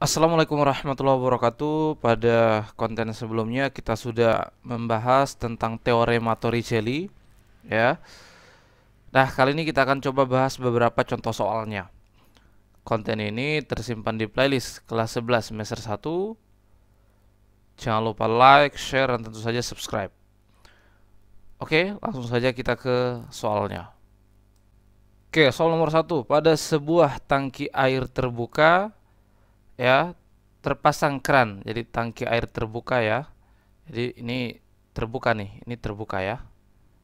Assalamualaikum warahmatullahi wabarakatuh. Pada konten sebelumnya kita sudah membahas tentang teorema Torricelli, ya. Nah, kali ini kita akan coba bahas beberapa contoh soalnya. Konten ini tersimpan di playlist kelas 11 semester 1. Jangan lupa like, share, dan tentu saja subscribe. Oke, langsung saja kita ke soalnya. Oke, soal nomor 1. Pada sebuah tangki air terbuka, ya, terpasang keran. Jadi tangki air terbuka, ya. Jadi ini terbuka nih, ini terbuka, ya.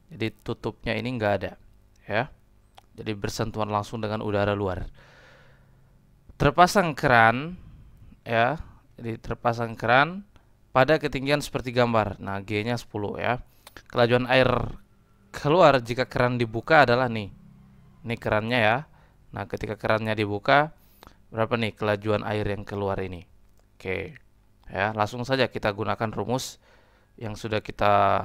Jadi tutupnya ini nggak ada, ya. Jadi bersentuhan langsung dengan udara luar. Terpasang keran, ya. Jadi terpasang keran pada ketinggian seperti gambar. Nah, G-nya 10, ya. Kelajuan air keluar jika keran dibuka adalah nih. Ini kerannya, ya. Nah, ketika kerannya dibuka, berapa nih kelajuan air yang keluar ini? Oke. Ya, langsung saja kita gunakan rumus yang sudah kita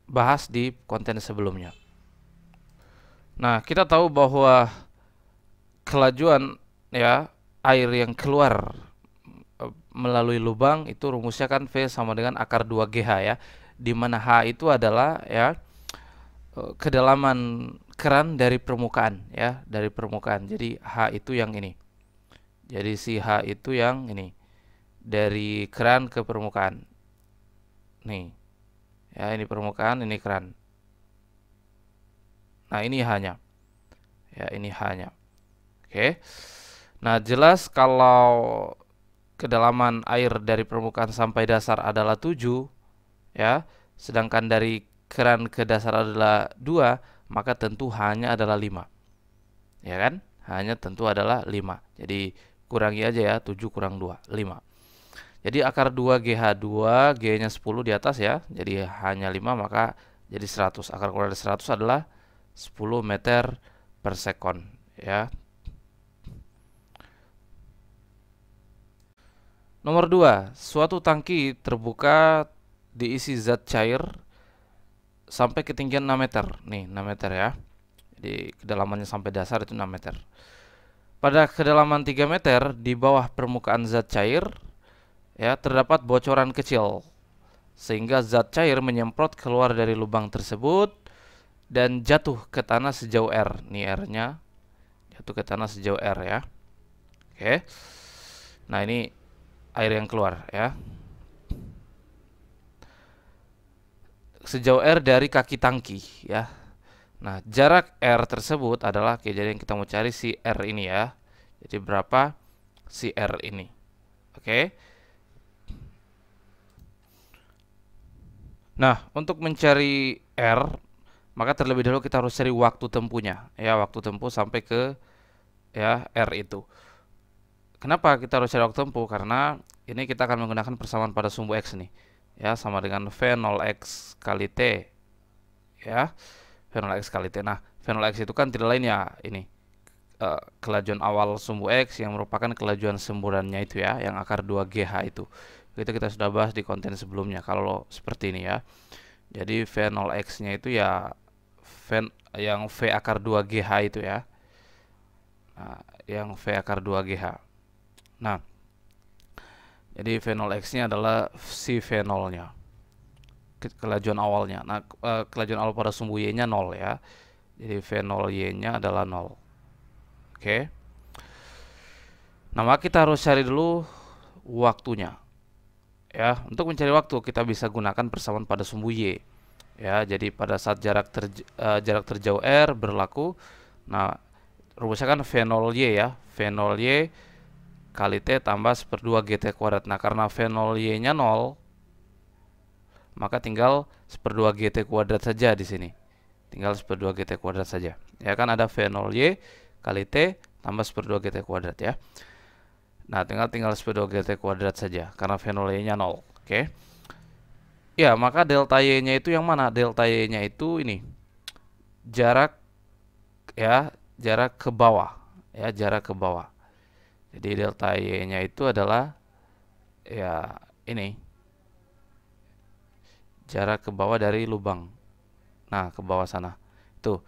bahas di konten sebelumnya. Nah, kita tahu bahwa kelajuan, ya, air yang keluar melalui lubang itu rumusnya kan V sama dengan akar 2GH, ya. Di mana H itu adalah, ya, kedalaman keran dari permukaan, ya, dari permukaan. Jadi H itu yang ini. Jadi si H itu yang ini. Dari keran ke permukaan. Nih. Ya, ini permukaan, ini keran. Nah, ini H-nya. Ya, ini H-nya. Oke. Nah, jelas kalau kedalaman air dari permukaan sampai dasar adalah 7, ya, sedangkan dari keran ke dasar adalah 2, maka tentu H-nya adalah 5. Ya kan? H-nya tentu adalah 5. Jadi kurangi aja, ya, 7 kurang 2, 5. Jadi akar 2GH, 2, G-nya 10 di atas, ya. Jadi H-nya 5, maka jadi 100. Akar keluar dari 100 adalah 10 meter per sekon, ya. Nomor 2, suatu tangki terbuka diisi zat cair sampai ketinggian 6 meter. Nih, 6 meter, ya. Jadi kedalamannya sampai dasar itu 6 meter. Pada kedalaman 3 meter di bawah permukaan zat cair, ya, terdapat bocoran kecil sehingga zat cair menyemprot keluar dari lubang tersebut dan jatuh ke tanah sejauh R. Nih R-nya jatuh ke tanah sejauh R, ya. Oke. Nah, ini air yang keluar, ya. Sejauh R dari kaki tangki, ya. Nah, jarak R tersebut adalah, oke, jadi yang kita mau cari si R ini, ya. Jadi berapa si R ini? Oke. Nah, untuk mencari R, maka terlebih dahulu kita harus cari waktu tempuhnya, ya, waktu tempuh sampai ke, ya, R itu. Kenapa kita harus cari waktu tempuh? Karena ini kita akan menggunakan persamaan pada sumbu X nih, ya, sama dengan V0X kali T, ya. V0X kali T. Nah, V0X itu kan tidak lain, ya, ini kelajuan awal sumbu X yang merupakan kelajuan semburannya itu, ya, yang akar 2GH itu. Itu kita sudah bahas di konten sebelumnya kalau seperti ini, ya. Jadi V0X-nya itu, ya, yang V akar 2GH itu, ya. Nah, yang V akar 2GH. Nah, jadi V0X-nya adalah si V0-nya. Kelajuan awalnya. Nah, kelajuan awal pada sumbu Y-nya 0, ya. Jadi V0Y-nya adalah 0. Oke. Nah, maka kita harus cari dulu waktunya. Ya, untuk mencari waktu kita bisa gunakan persamaan pada sumbu Y. Ya, jadi pada saat jarak terjauh R berlaku. Nah, rumusnya kan V0Y, ya. V0Y kali T tambah 1/2 GT kuadrat. Nah, karena V0Y-nya 0, maka tinggal 1/2 GT kuadrat saja di sini. Tinggal 1/2 GT kuadrat saja. Ya kan, ada V0Y kali T tambah 1/2 GT kuadrat, ya. Nah, tinggal 1/2 GT kuadrat saja karena V0Y-nya 0. Oke. Ya, maka delta Y-nya itu yang mana? Delta Y-nya itu ini. Jarak, ya, jarak ke bawah, ya, jarak ke bawah. Jadi delta Y-nya itu adalah, ya, ini. Jarak ke bawah dari lubang. Nah, ke bawah sana. Tuh.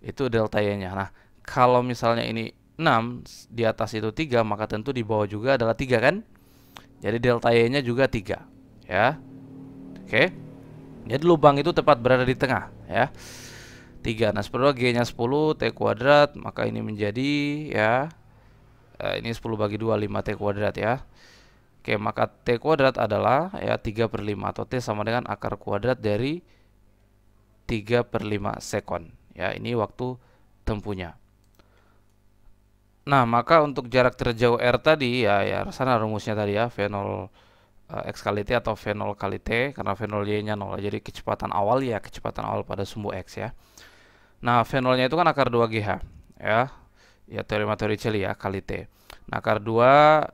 Itu delta Y-nya. Nah, kalau misalnya ini 6, di atas itu 3, maka tentu di bawah juga adalah 3 kan? Jadi delta Y-nya juga 3, ya. Oke. Jadi lubang itu tepat berada di tengah, ya. 3. Nah, seperti G-nya 10, T kuadrat, maka ini menjadi, ya, ini 10 bagi 2, 5T kuadrat, ya. Oke, maka T kuadrat adalah, ya, 3/5, atau T sama dengan akar kuadrat dari 3/5 sekon. Ya, ini waktu tempuhnya. Nah, maka untuk jarak terjauh R tadi, ya sana rumusnya tadi, ya, V0 X kali T atau V0 kali T, karena V0 Y-nya 0. Jadi kecepatan awal, ya, kecepatan awal pada sumbu X, ya. Nah, V0-nya itu kan akar 2GH, ya. Ya, teorema Torricelli, ya, kali T. Nah, akar 2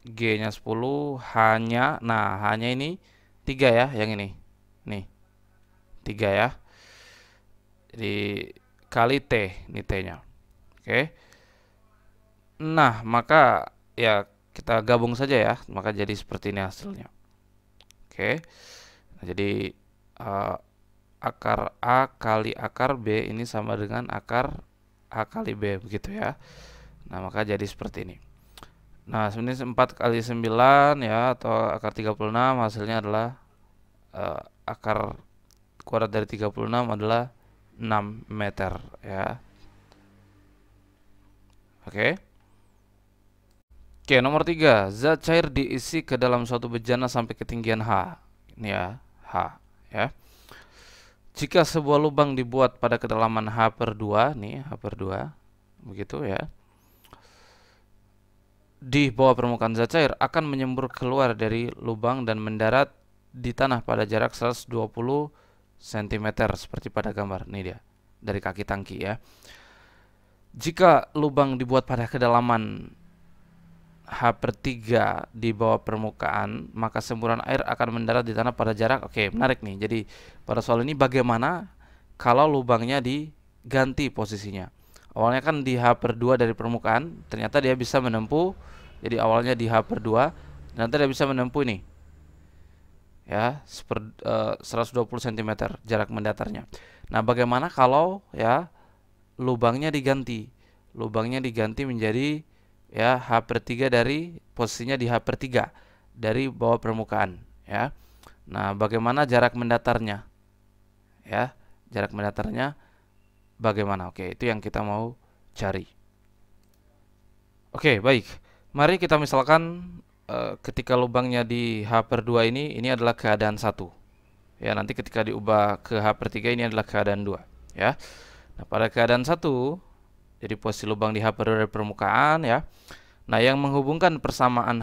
G-nya 10, hanya ini 3, ya, yang ini. Nih, 3, ya. Jadi kali T, ini T-nya. Oke. Nah, maka ya kita gabung saja, ya. Maka jadi seperti ini hasilnya. Oke. Nah, jadi akar A kali akar B ini sama dengan akar A kali B, begitu, ya. Nah, maka jadi seperti ini. Nah, sebenarnya 4 kali 9, ya, atau akar 36, hasilnya adalah akar kuadrat dari 36 adalah 6 meter, ya. Oke. Oke, nomor 3, zat cair diisi ke dalam suatu bejana sampai ketinggian H. Ini, ya, H, ya. Jika sebuah lubang dibuat pada kedalaman H/2, nih, H/2, begitu, ya. Di bawah permukaan zat cair akan menyembur keluar dari lubang dan mendarat di tanah pada jarak 120 cm seperti pada gambar. Ini dia, dari kaki tangki, ya. Jika lubang dibuat pada kedalaman H/3 di bawah permukaan, maka semburan air akan mendarat di tanah pada jarak, oke, menarik nih. Jadi pada soal ini bagaimana kalau lubangnya diganti posisinya? Awalnya kan di H/2 dari permukaan, ternyata dia bisa menempuh, jadi awalnya di H/2, nanti dia bisa menempuh ini, ya, 120 cm jarak mendatarnya. Nah, bagaimana kalau, ya, lubangnya diganti? Lubangnya diganti menjadi, ya, H/3 dari posisinya di H/3 dari bawah permukaan, ya. Nah, bagaimana jarak mendatarnya? Ya, jarak mendatarnya bagaimana? Oke, itu yang kita mau cari. Oke, baik. Mari kita misalkan ketika lubangnya di H/2 ini adalah keadaan 1. Ya, nanti ketika diubah ke H/3 ini adalah keadaan 2, ya. Nah, pada keadaan 1, jadi posisi lubang di H/2 dari permukaan, ya. Nah, yang menghubungkan persamaan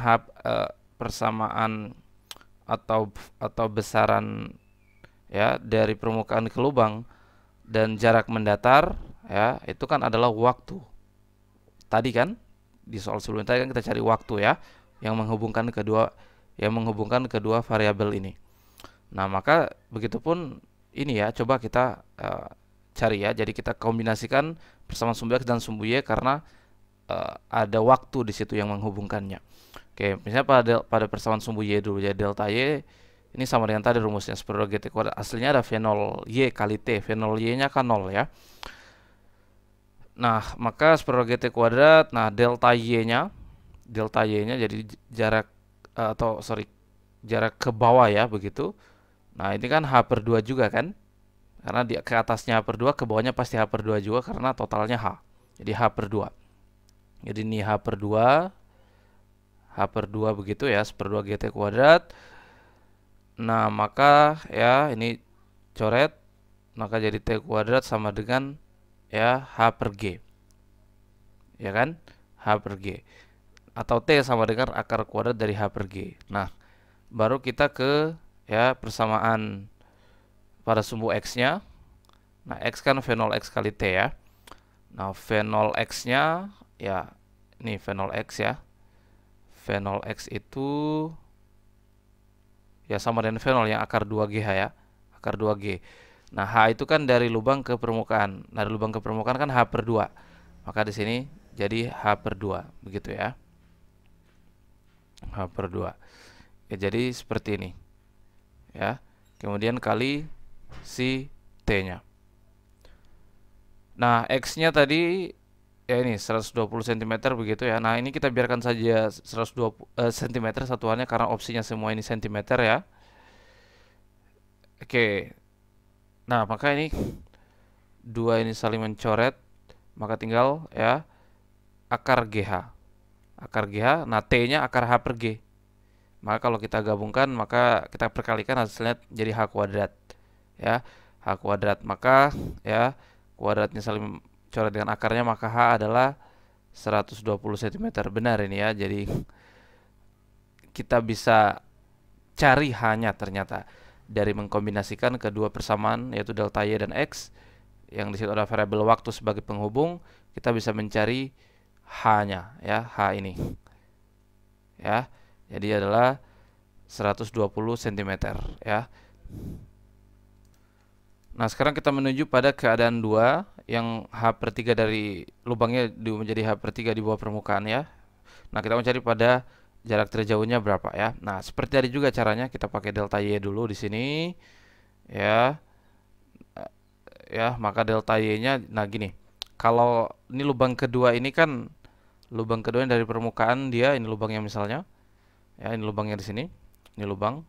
atau besaran, ya, dari permukaan ke lubang dan jarak mendatar, ya, itu kan adalah waktu. Tadi kan di soal sebelumnya tadi kan kita cari waktu, ya, yang menghubungkan kedua variabel ini. Nah, maka begitupun ini, ya, coba kita cari, ya. Jadi kita kombinasikan persamaan sumbu X dan sumbu Y karena ada waktu di situ yang menghubungkannya. Oke, misalnya pada persamaan sumbu Y dulu, ya, delta Y ini sama dengan tadi rumusnya, seperti GT kuadrat. Aslinya ada V0 Y kali T, V0 Y-nya kan 0, ya. Nah, maka seperti GT kuadrat, nah, delta Y-nya jadi jarak jarak ke bawah, ya, begitu. Nah, ini kan H/2 juga kan? Karena di ke atasnya H/2, ke bawahnya pasti H/2 juga karena totalnya H. Jadi H/2. Jadi ini H/2 begitu, ya, 1/2 GT kuadrat. Nah, maka, ya, ini coret, maka jadi T kuadrat sama dengan, ya, H/G. Ya kan? H/G. Atau T sama dengan akar kuadrat dari H/G. Nah, baru kita ke, ya, persamaan pada sumbu X-nya. Nah, X kan V0 X kali T, ya. Nah, V0 X-nya, ya, ini V0 X, ya. V0 X itu, ya, sama dengan V0 yang akar 2GH, ya. Akar 2G. Nah, H itu kan dari lubang ke permukaan. Dari lubang ke permukaan kan H/2. Maka di sini jadi H/2, begitu, ya. H/2. Ya, jadi seperti ini, ya. Kemudian kali si T-nya. Nah, X-nya tadi ya ini 120 cm begitu ya. Nah, ini kita biarkan saja 120 cm satuannya karena opsinya semua ini cm ya. Oke. Nah, maka ini dua ini saling mencoret, maka tinggal ya akar GH. Akar GH, nah T-nya akar H per G. Maka kalau kita gabungkan, maka kita perkalikan hasilnya jadi H kuadrat. Ya, H kuadrat. Maka ya kuadratnya saling coret dengan akarnya, maka H adalah 120 cm. Benar ini ya. Jadi kita bisa cari H-nya ternyata dari mengkombinasikan kedua persamaan yaitu delta Y dan X yang di situ ada variabel waktu sebagai penghubung, kita bisa mencari H-nya ya, H ini. Ya. Jadi adalah 120 cm ya. Nah, sekarang kita menuju pada keadaan 2 yang H per 3 dari lubangnya menjadi H per 3 di bawah permukaan ya. Nah, kita mencari pada jarak terjauhnya berapa ya. Nah, seperti tadi juga caranya, kita pakai delta Y dulu di sini ya. Ya, maka delta Y-nya nah gini. Kalau ini lubang kedua ini kan lubang kedua dari permukaan dia, ini lubangnya misalnya. Ya, ini lubangnya di sini. Ini lubang.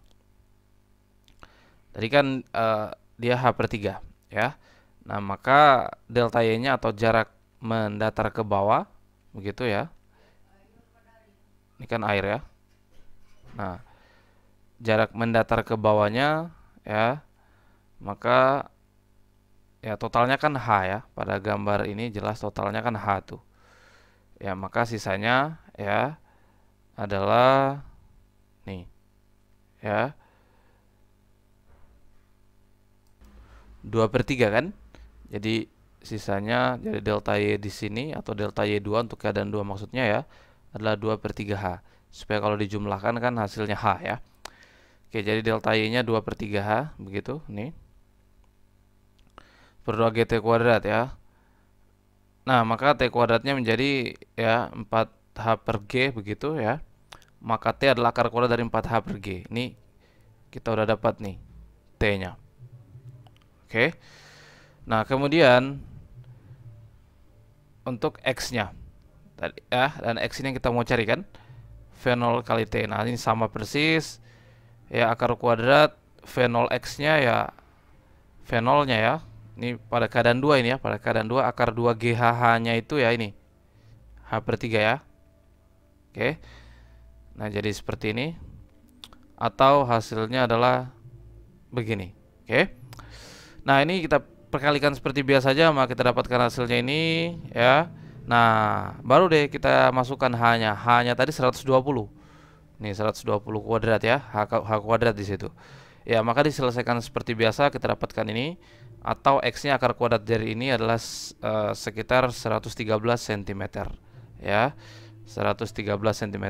Tadi kan dia H per 3 ya. Nah, maka delta Y-nya atau jarak mendatar ke bawah begitu ya. Ini kan air ya. Nah, jarak mendatar ke bawahnya ya. Maka ya totalnya kan H ya. Pada gambar ini jelas totalnya kan H tuh. Ya, maka sisanya ya adalah nih ya 2/3 kan. Jadi sisanya jadi delta Y di sini atau delta Y2 untuk keadaan 2 maksudnya ya adalah 2/3 H. Supaya kalau dijumlahkan kan hasilnya H ya. Oke, jadi delta Y-nya 2/3 H begitu nih. Per 2 GT kuadrat ya. Nah, maka T kuadratnya menjadi ya 4H per G begitu ya. Maka T adalah akar kuadrat dari 4H per G. Ini kita udah dapat nih T-nya. Oke. Nah, kemudian untuk X-nya tadi ya, dan X ini yang kita mau cari kan V0 kali T. Nah, ini sama persis ya, akar kuadrat V0 X-nya ya V0-nya ya. Ini pada keadaan 2 ini ya, pada keadaan 2 akar 2 GHH-nya itu ya ini H per 3 ya. Oke. Nah, jadi seperti ini. Atau hasilnya adalah begini. Oke. Nah, ini kita perkalikan seperti biasa saja, maka kita dapatkan hasilnya ini ya. Nah, baru deh kita masukkan H-nya. H-nya tadi 120. Nih 120 kuadrat ya, H kuadrat di situ. Ya, maka diselesaikan seperti biasa, kita dapatkan ini atau X-nya akar kuadrat dari ini adalah sekitar 113 cm ya. 113 cm.